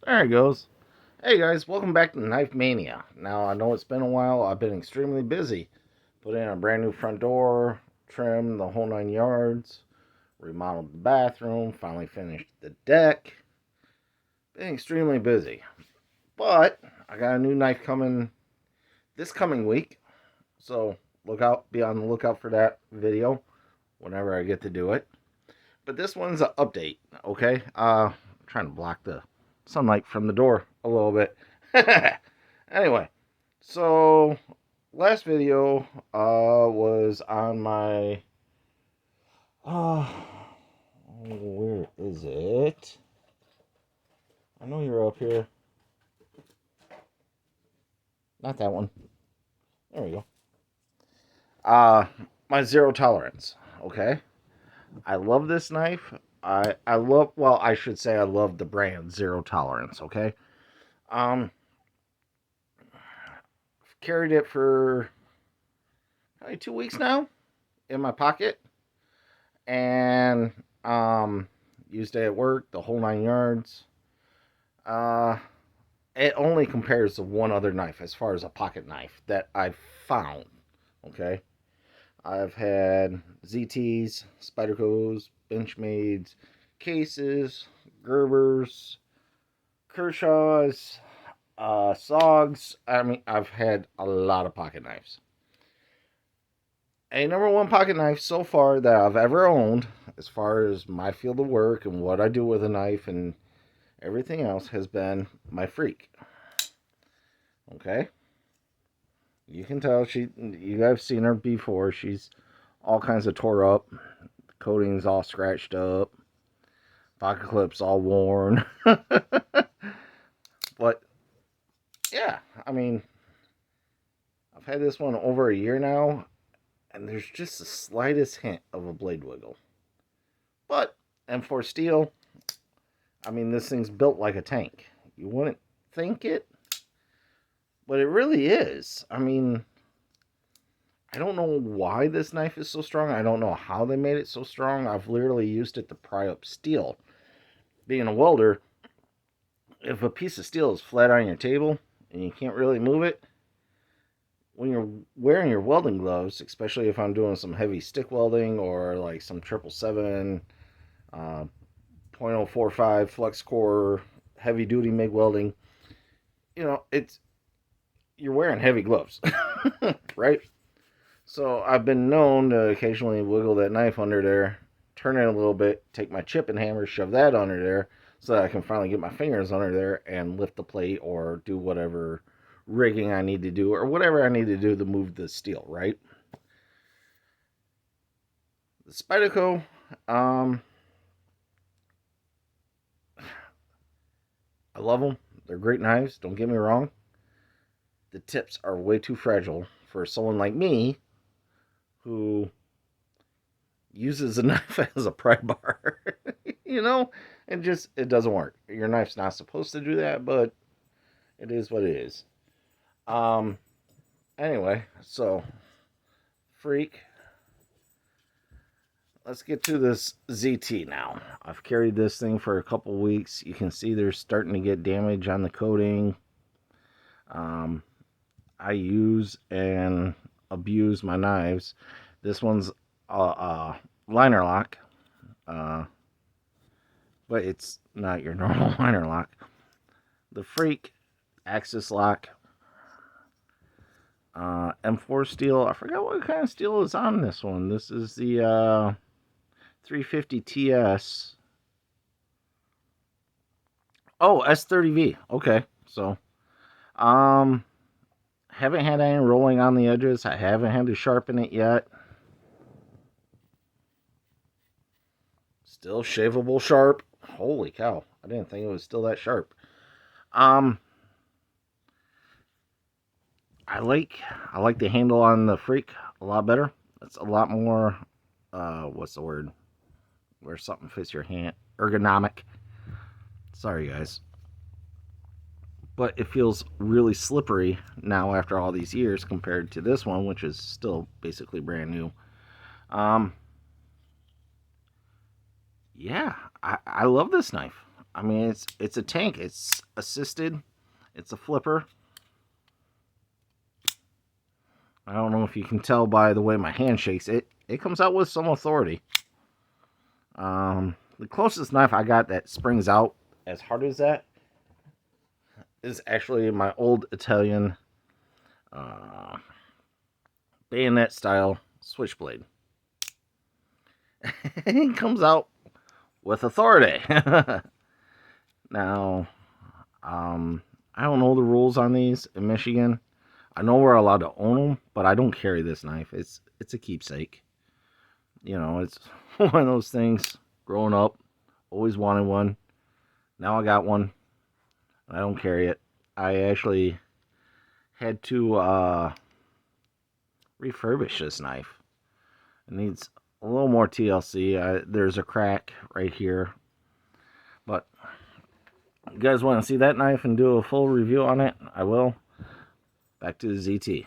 There it goes. Hey guys, welcome back to Knife Mania. Now I know it's been a while. I've been extremely busy. Put in a brand new front door, trimmed the whole 9 yards, remodeled the bathroom, finally finished the deck. Been extremely busy. But I got a new knife coming this coming week. So be on the lookout for that video whenever I get to do it. But this one's an update, okay? I'm trying to block the sunlight from the door a little bit. Anyway, so last video was on my where is it? I know you're up here. Not that one. There we go. Uh my zero tolerance. Okay. I love this knife. I love, well, I should say I love the brand Zero Tolerance, okay? Um Carried it for probably 2 weeks now in my pocket, and used it at work, the whole 9 yards. Uh, it only compares to one other knife as far as a pocket knife that I've found. Okay, I've had ZTs, Spydercos, Benchmades, Cases, Gerbers, Kershaws, Sogs. I mean, I've had a lot of pocket knives. A number one pocket knife so far that I've ever owned, as far as my field of work and what I do with a knife and everything else, has been my Freak. Okay? You can tell you guys have seen her before. She's all kinds of tore up. The coating's all scratched up. Pocket clips all worn. But, yeah, I mean, I've had this one over a year now, and there's just the slightest hint of a blade wiggle. But M4 steel, I mean, this thing's built like a tank. You wouldn't think it, but it really is. I mean, I don't know why this knife is so strong. I don't know how they made it so strong. I've literally used it to pry up steel. Being a welder, if a piece of steel is flat on your table and you can't really move it, when you're wearing your welding gloves, especially if I'm doing some heavy stick welding or like some 777, uh, .045 flex core, heavy duty MIG welding, you're wearing heavy gloves, right? So I've been known to occasionally wiggle that knife under there, turn it a little bit, take my chip and hammer, shove that under there, so that I can finally get my fingers under there and lift the plate or do whatever rigging I need to do or whatever I need to do to move the steel, right? The Spyderco, I love them. They're great knives, don't get me wrong. The tips are way too fragile for someone like me who uses a knife as a pry bar. you know, it doesn't work. Your knife's not supposed to do that, but it is what it is. Um anyway, so Freak, let's get to this ZT now. I've carried this thing for a couple weeks. You can see there's starting to get damage on the coating. um I use and abuse my knives. This one's a liner lock, uh, but it's not your normal liner lock. The Freak Axis lock, M4 steel. I forgot what kind of steel is on this one. This is the 350 TS. Oh, S30V. Okay, so um, haven't had any rolling on the edges. I haven't had to sharpen it yet. Still shavable sharp. Holy cow! I didn't think it was still that sharp. Um, I like I like the handle on the Freak a lot better. It's a lot more what's the word? Where something fits your hand. Ergonomic. Sorry guys. But it feels really slippery now after all these years compared to this one, which is still basically brand new. Um yeah, I love this knife. I mean, it's a tank. It's assisted. It's a flipper. I don't know if you can tell by the way my hand shakes. It comes out with some authority. The closest knife I got that springs out as hard as that is actually my old Italian bayonet style switchblade. It comes out with authority. Now, I don't know the rules on these in Michigan. I know we're allowed to own them, but I don't carry this knife. It's a keepsake. You know, it's one of those things. Growing up, always wanted one. Now I got one. I don't carry it. I actually had to refurbish this knife. It needs a little more TLC. There's a crack right here. But you guys want to see that knife and do a full review on it? I will. Back to the ZT.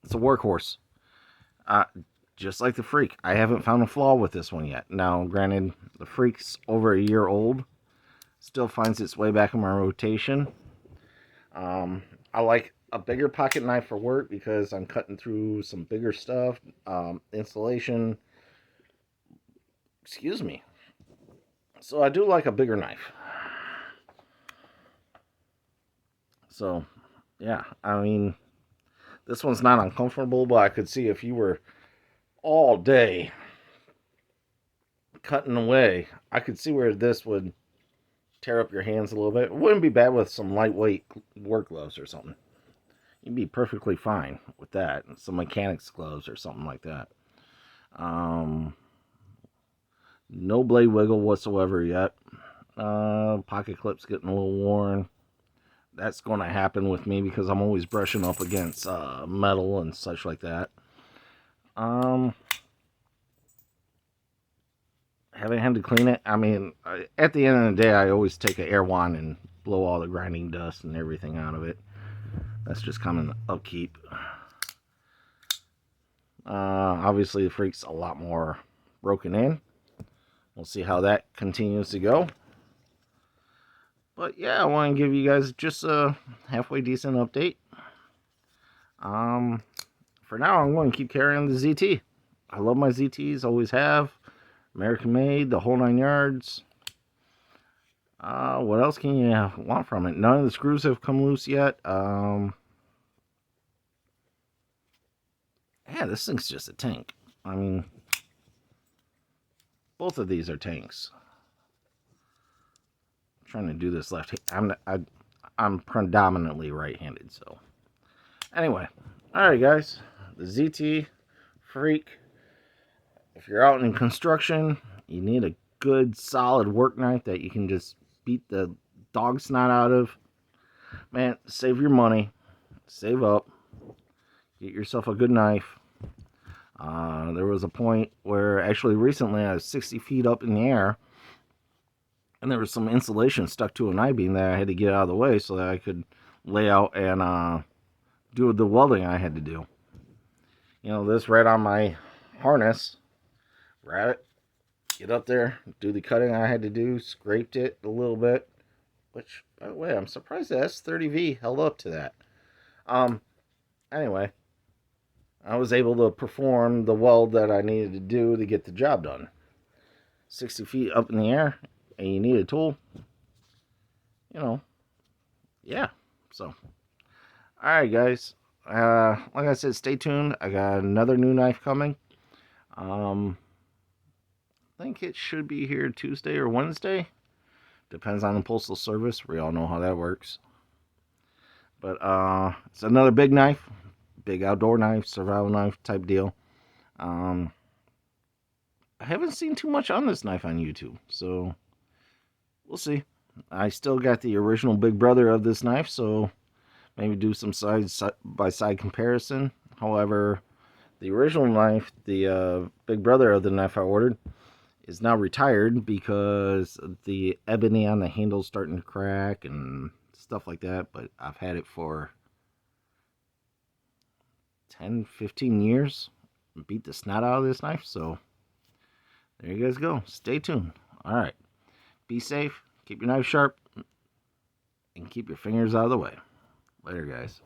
It's a workhorse. Just like the Freak. I haven't found a flaw with this one yet. Now, granted, the Freak's over a year old. Still finds its way back in my rotation. I like a bigger pocket knife for work because I'm cutting through some bigger stuff. Installation. Excuse me. So I do like a bigger knife. So, yeah. I mean, this one's not uncomfortable, but I could see if you were all day cutting away, I could see where this would tear up your hands a little bit. It wouldn't be bad with some lightweight work gloves or something. You'd be perfectly fine with that. Some mechanics gloves or something like that. No blade wiggle whatsoever yet. Pocket clip's getting a little worn. That's going to happen with me because I'm always brushing up against metal and such like that. Haven't had to clean it. I mean, at the end of the day, I always take an air wand and blow all the grinding dust and everything out of it. That's just common upkeep. Obviously, the Freak's a lot more broken in. We'll see how that continues to go. But yeah, I want to give you guys just a halfway decent update. For now, I'm going to keep carrying the ZT. I love my ZTs, always have. American made, the whole 9 yards. What else can you want from it? None of the screws have come loose yet. Yeah, this thing's just a tank. I mean, both of these are tanks. I'm trying to do this left. I'm predominantly right-handed, so. Anyway, all right, guys. The ZT Freak. If you're out in construction, you need a good, solid work knife that you can just beat the dog snot out of. Man, save your money. Save up. Get yourself a good knife. There was a point where, actually recently, I was 60 feet up in the air, and there was some insulation stuck to an I-beam that I had to get out of the way so that I could lay out and do the welding I had to do. You know, this right on my harness. Grab it, get up there, do the cutting I had to do, scraped it a little bit, which, by the way, I'm surprised the S30V held up to that. Anyway, I was able to perform the weld that I needed to do to get the job done. 60 feet up in the air, and you need a tool, you know, yeah, so. Alright, guys, like I said, stay tuned. I got another new knife coming. I think it should be here Tuesday or Wednesday. Depends on the postal service. We all know how that works. But it's another big knife. Big outdoor knife, survival knife type deal. I haven't seen too much on this knife on YouTube, so we'll see. I still got the original Big Brother of this knife, so maybe do some side-by-side comparison. However, the original knife, the Big Brother of the knife I ordered, is now retired because the ebony on the handle's starting to crack and stuff like that. But I've had it for 10, 15 years. Beat the snot out of this knife. So there you guys go. Stay tuned. All right. Be safe, keep your knife sharp, and keep your fingers out of the way. Later, guys.